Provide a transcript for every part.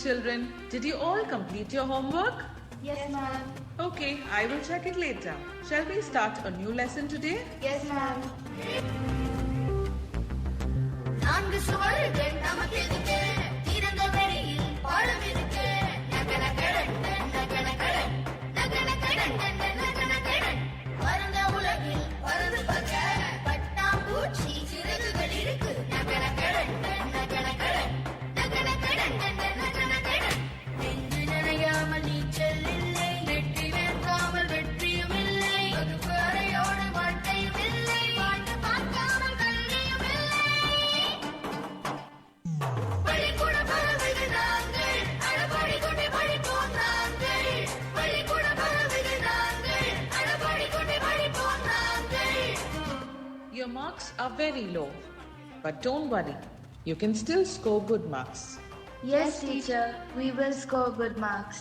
children. Did you all complete your homework? Yes, ma'am. Okay, I will check it later. Shall we start a new lesson today? Yes, ma'am. நான்கு சுவர்கள் நமக்கு எதுக்கு திறந்த வெளியில் பாடம் எதுக்கு நகன கடன் நகன கடன் நகன கடன் நகன கடன் பரந்த உலகில் பறந்து பார்க்க பட்டாம்பூச்சி சிறகுகள் இருக்கு நகன கடன் நகன கடன் நகன கடன் நகன கடன் நெஞ்சு நனையாமல் நீச்சல் இல்லை வெற்றி வேர்க்காமல் வெற்றியும் இல்லை வகுப்பு அறையோடு வாழ்க்கையும் இல்லை பாட்டு பார்க்காமல் கல்வியும் இல்லை பள்ளிக்கூட பறவைகள் நாங்கள் அடபாடி கொண்டே படிப்போம் நாங்கள் பள்ளிக்கூட பறவைகள் நாங்கள் அடபாடி கொண்டே படிப்போம் நாங்கள். Your marks are very low, but don't worry. You can still score good marks. Yes, teacher. We will score good marks.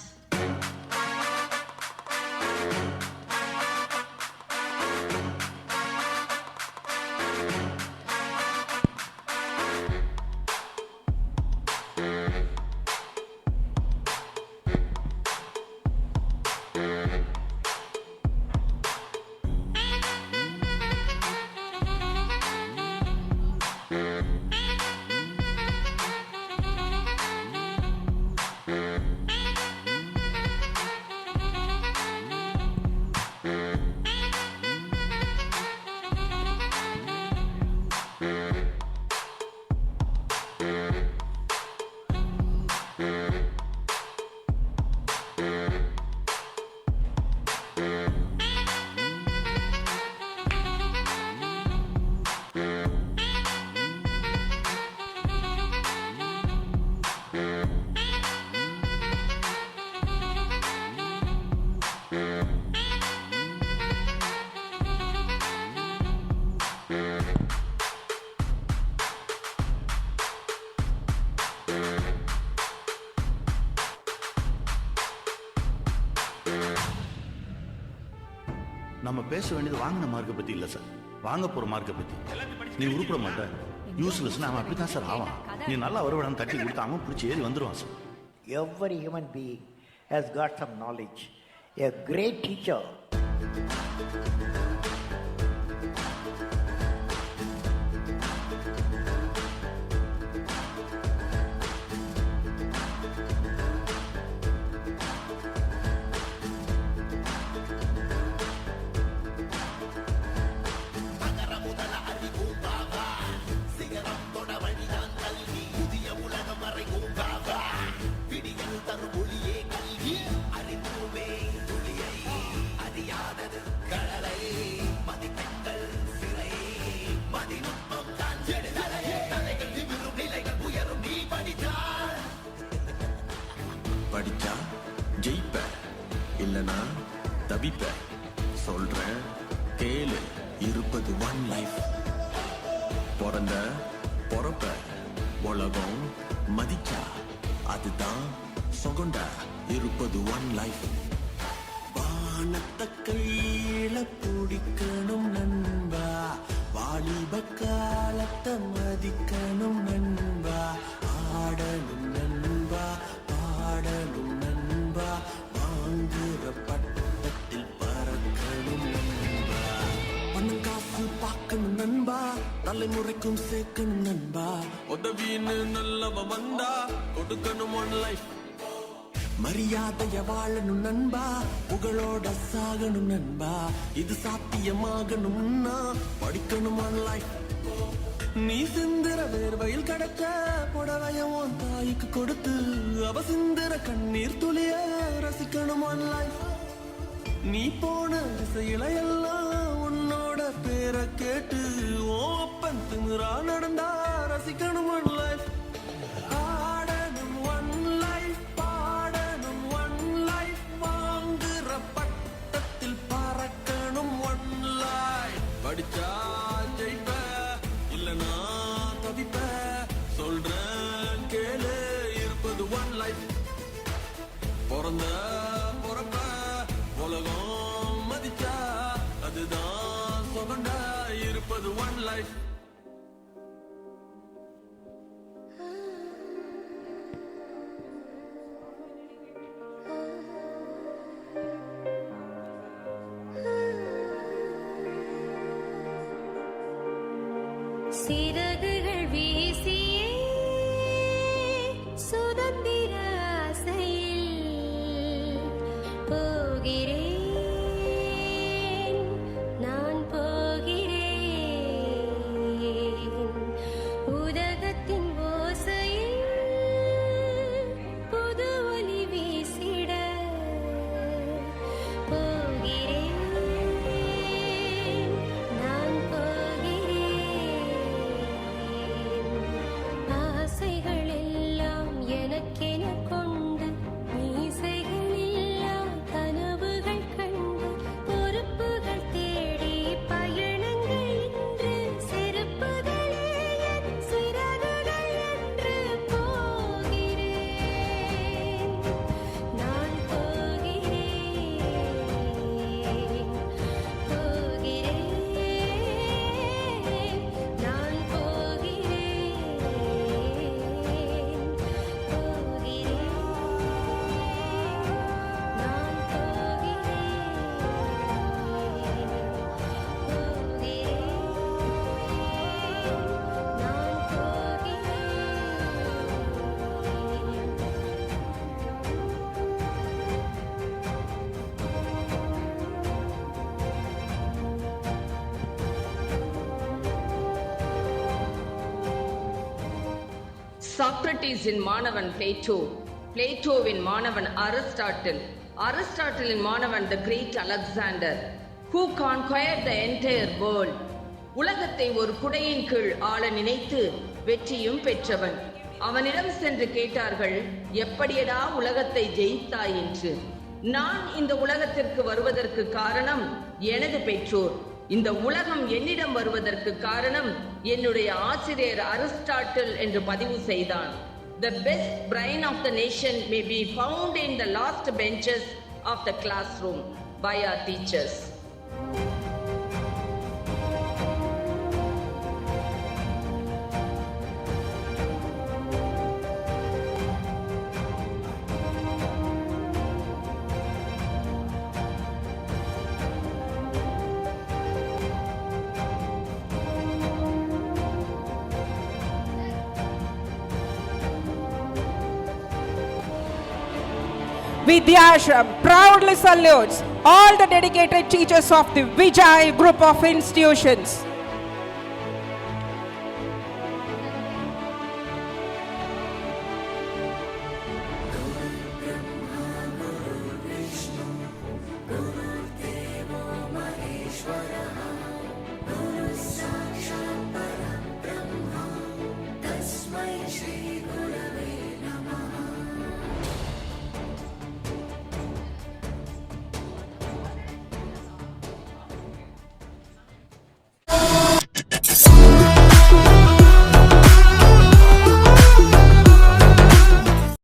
நம்ம பேச வேண்டியது வாங்கின மார்க்கை பத்தி இல்ல சார், வாங்க போற மார்க்கை பத்தி. நீ உருப்பட மாட்ட, யூஸ்லெஸ், அவன் அப்படித்தான் சார் ஆவான். நீ நல்லா வருவடான்னு தட்டி கொடுத்து அவன் பிடிச்சி ஏறி வந்துருவான் sir. Every human being has got some knowledge. A great teacher படிச்சா ஜெயிப்ப, இல்லனா தவிப்ப. சொல்றேன் கேளு, இருப்பது ஒன் லைஃப். பிறந்த பொறப்ப உலகம் மதிச்சா அதுதான் சொகண்டா. இருப்பது ஒன் லைஃப். வானத்த கையில பிடிக்கணும் நண்பா, வாலிப காலத்தை மதிக்கணும் நண்பா. ஆடணும் நண்பா, பாடணும் நண்பா, வாங்குற பட்டத்தில் பறக்கணும் நண்பா. பணம் காசு பார்க்கணும் நண்பா, தலைமுறைக்கும் சேர்க்கணும் நண்பா. உதவின்னு நல்லவ வந்தா கொடுக்கணும் ஒன் லைஃப். மரியாதைய வாழணும் நண்பா, புகழோட சாகணும் நண்பா. இது சாத்தியமாகணும்னா படிக்கணும் ஒன் லைஃப். நீ சிந்திர வேர்வையில் கிடைச்ச புடவைய உன் தாய்க்கு கொடுத்து அவ சிந்திர கண்ணீர் துளிய ரசிக்கணும் ஒன் லைஃப். நீ போன திசையில எல்லாம் உன்னோட பேரை கேட்டு ஓப்பன் திமிரா நடந்தா ரசிக்கணும் ஒன் லைஃப். ஆடணும் ஒன் லைஃப், பாடணும் ஒன் லைஃப், வாங்குற பட்டத்தில் பறக்கணும் ஒன் லைஃப். படிச்சா ஜெயிப்ப, இல்லனா தவிப்ப. சொல்றேன் கேளு, இருப்பது ஒன் லைஃப். பிறந்த பொறப்ப உலகம் மதிச்சா அதுதான் சொகண்டா. இருப்பது ஒன் லைஃப். சிறகுகள் வீசியே சுதந்திர ஆசையில் போகிறேன், நான் போகிறேன். உதகத்தின் ஓசையில் புது ஒலி வீசிட போகிறேன், நான் போகிறேன். ஆசைகள் எல்லாம் எனக்கென கொண்டு, மீசைகள் எல்லாம் கனவுகள் கண்டு, பொறுப்புகள் தேடி பயணங்கள் இன்று செருப்புகளே என் சிறகுகள் என்று போகிறேன், நான் போகிறேன், போகிறேன், நான் போகிறேன், சாக்ரட்டிஸின் மாணவன் பிளேட்டோ, பிளேட்டோவின் மாணவன் அரிஸ்டாட்டில், அரிஸ்டாட்டிலின் மாணவன் the great Alexander, who conquered the entire world. உலகத்தை ஒரு குடையின் கீழ் ஆள நினைத்து வெற்றியும் பெற்றவன். அவனிடம் சென்று கேட்டார்கள், எப்படியடா உலகத்தை ஜெயித்தாய் என்று. நான் இந்த உலகத்திற்கு வருவதற்கு காரணம் எனது பெற்றோர். இந்த உலகம் என்னிடம் வருவதற்கு காரணம் என்னுடைய ஆசிரியர் அரிஸ்டாட்டில் என்று பதிவு செய்தான். The best brain of the nation may be found in the last benches of the classroom by our teachers. Vidyashram proudly salutes all the dedicated teachers of the Vijay Group of Institutions.